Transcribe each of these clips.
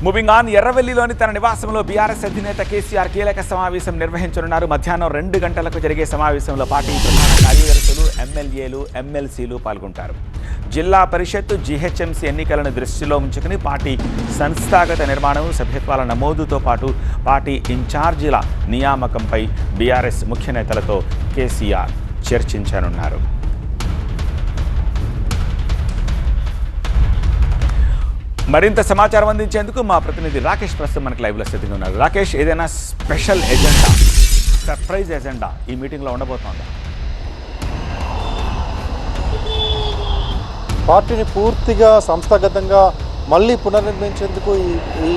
Moving on, ఎర్రవెల్లిలోని తన నివాసంలో BRS అధినేత కేసీఆర్ కీలక సమావేశం నిర్వహించనున్నారు. మధ్యాహ్నం 2 గంటలకు జరిగే సమావేశంలో పార్టీ ప్రధాన కార్యదర్శులు, ఎమ్మెల్యేలు, ఎమ్మెల్సీలు పాల్గొంటారు. జిల్లా పరిషత్, జీహెచ్ఎంసీ ఎన్నికలను దృష్టిలో ఉంచుకుని పార్టీ సంస్థాగత నిర్మాణం, సభ్యత్వాల నమోదుతో పాటు పార్టీ ఇన్ఛార్జీల నియామకంపై బీఆర్ఎస్ ముఖ్య నేతలతో కేసీఆర్ చర్చించనున్నారు. మరింత సమాచారం అందించేందుకు మా ప్రతినిధి రాకేష్ ప్రస్తుతం మనకి లైవ్లో సిద్ధంగా ఉన్నారు. రాకేష్, ఏదైనా స్పెషల్ ఎజెండా, సర్ప్రైజ్ ఎజెండా ఈ మీటింగ్లో ఉండబోతోందా? పార్టీని పూర్తిగా సంస్థాగతంగా మళ్ళీ పునర్నిర్మించేందుకు ఈ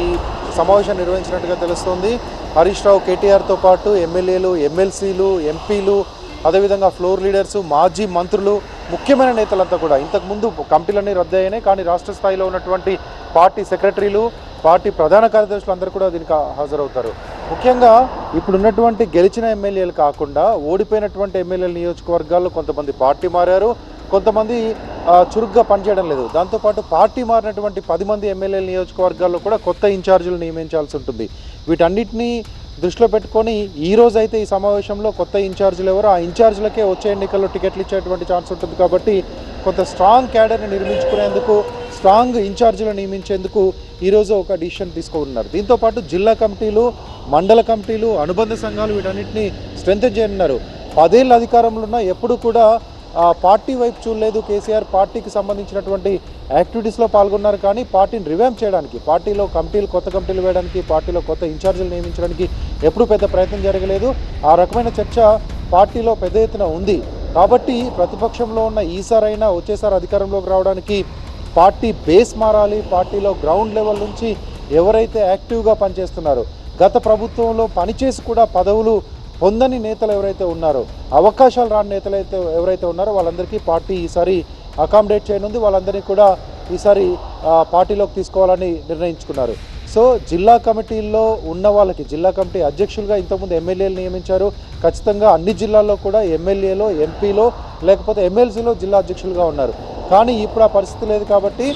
సమావేశం నిర్వహించినట్టుగా తెలుస్తోంది. హరీష్ రావు, కేటీఆర్తో పాటు ఎమ్మెల్యేలు, ఎమ్మెల్సీలు, ఎంపీలు, అదేవిధంగా ఫ్లోర్ లీడర్సు, మాజీ మంత్రులు, ముఖ్యమైన నేతలంతా కూడా ఇంతకుముందు కమిటీలన్నీ రద్దు అయ్యాయి. కానీ రాష్ట్ర స్థాయిలో ఉన్నటువంటి పార్టీ సెక్రటరీలు, పార్టీ ప్రధాన కార్యదర్శులు అందరూ కూడా దీనికి హాజరవుతారు. ముఖ్యంగా ఇప్పుడున్నటువంటి గెలిచిన ఎమ్మెల్యేలు కాకుండా ఓడిపోయినటువంటి ఎమ్మెల్యేల నియోజకవర్గాల్లో కొంతమంది పార్టీ మారారు, కొంతమంది చురుగ్గా పనిచేయడం లేదు. దాంతోపాటు పార్టీ మారినటువంటి 10 మంది ఎమ్మెల్యేల నియోజకవర్గాల్లో కూడా కొత్త ఇన్ఛార్జీలు నియమించాల్సి ఉంటుంది. వీటన్నిటినీ దృష్టిలో పెట్టుకొని ఈరోజు అయితే ఈ సమావేశంలో కొత్త ఇన్ఛార్జీలు ఎవరు, ఆ ఇన్ఛార్జీలకే వచ్చే ఎన్నికల్లో టికెట్లు ఇచ్చేటువంటి ఛాన్స్ ఉంటుంది. కాబట్టి కొంత స్ట్రాంగ్ క్యాడర్ని నిర్మించుకునేందుకు, స్ట్రాంగ్ ఇన్ఛార్జీలు నియమించేందుకు ఈరోజు ఒక డిసిషన్ తీసుకుంటున్నారు. దీంతోపాటు జిల్లా కమిటీలు, మండల కమిటీలు, అనుబంధ సంఘాలు వీటన్నిటిని స్ట్రెంథెన్ చేయనున్నారు. 10 ఏళ్ళ అధికారంలో ఉన్న ఎప్పుడు కూడా పార్టీ వైపు చూడలేదు కేసీఆర్. పార్టీకి సంబంధించినటువంటి యాక్టివిటీస్లో పాల్గొన్నారు, కానీ పార్టీని రివ్యాంప్ చేయడానికి, పార్టీలో కమిటీలు, కొత్త కమిటీలు వేయడానికి, పార్టీలో కొత్త ఇన్ఛార్జీలు నియమించడానికి ఎప్పుడూ పెద్ద ప్రయత్నం జరగలేదు. ఆ రకమైన చర్చ పార్టీలో పెద్ద ఎత్తున ఉంది. కాబట్టి ప్రతిపక్షంలో ఉన్న ఈసారైనా వచ్చేసారి అధికారంలోకి రావడానికి పార్టీ బేస్ మారాలి. పార్టీలో గ్రౌండ్ లెవెల్ నుంచి ఎవరైతే యాక్టివ్గా పనిచేస్తున్నారో, గత ప్రభుత్వంలో పనిచేసి కూడా పదవులు పొందని నేతలు ఎవరైతే ఉన్నారో, అవకాశాలు రాని నేతలు ఎవరైతే ఉన్నారో వాళ్ళందరికీ పార్టీ ఈసారి అకామిడేట్ చేయనుంది. వాళ్ళందరినీ కూడా ఈసారి పార్టీలోకి తీసుకోవాలని నిర్ణయించుకున్నారు. సో జిల్లా కమిటీల్లో ఉన్న వాళ్ళకి, జిల్లా కమిటీ అధ్యక్షులుగా ఇంతకుముందు ఎమ్మెల్యేలు నియమించారు. ఖచ్చితంగా అన్ని జిల్లాల్లో కూడా ఎమ్మెల్యేలో, ఎంపీలో, లేకపోతే ఎమ్మెల్సీలో జిల్లా అధ్యక్షులుగా ఉన్నారు. కానీ ఇప్పుడు ఆ పరిస్థితి లేదు. కాబట్టి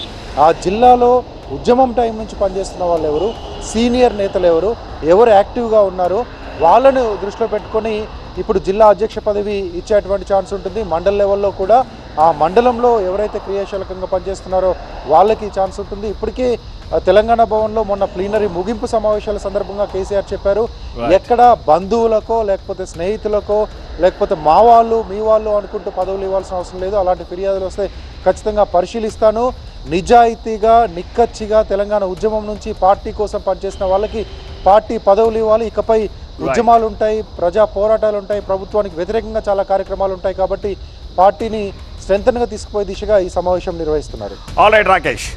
ఆ జిల్లాలో ఉద్యమం టైం నుంచి పనిచేస్తున్న వాళ్ళు ఎవరు, సీనియర్ నేతలు ఎవరు, ఎవరు యాక్టివ్గా ఉన్నారో వాళ్ళను దృష్టిలో పెట్టుకొని ఇప్పుడు జిల్లా అధ్యక్ష పదవి ఇచ్చేటువంటి ఛాన్స్ ఉంటుంది. మండల లెవెల్లో కూడా ఆ మండలంలో ఎవరైతే క్రియాశీలకంగా పనిచేస్తున్నారో వాళ్ళకి ఛాన్స్ ఉంటుంది. ఇప్పటికే తెలంగాణ భవన్లో మొన్న ప్లీనరీ ముగింపు సమావేశాల సందర్భంగా కేసీఆర్ చెప్పారు, ఎక్కడ బంధువులకో, లేకపోతే స్నేహితులకో, లేకపోతే మా వాళ్ళు, మీ వాళ్ళు అనుకుంటూ పదవులు ఇవ్వాల్సిన అవసరం లేదు. అలాంటి ఫిర్యాదులు వస్తే ఖచ్చితంగా పరిశీలిస్తాను. నిజాయితీగా, నిక్కచ్చిగా తెలంగాణ ఉద్యమం నుంచి పార్టీ కోసం పనిచేసిన వాళ్ళకి పార్టీ పదవులు ఇవ్వాలి. ఇకపై ఉద్యమాలు ఉంటాయి, ప్రజా పోరాటాలు ఉంటాయి, ప్రభుత్వానికి వ్యతిరేకంగా చాలా కార్యక్రమాలు ఉంటాయి. కాబట్టి పార్టీని స్ట్రెంథన్గా తీసుకుపోయే దిశగా ఈ సమావేశం నిర్వహిస్తున్నారు. All right Rakesh.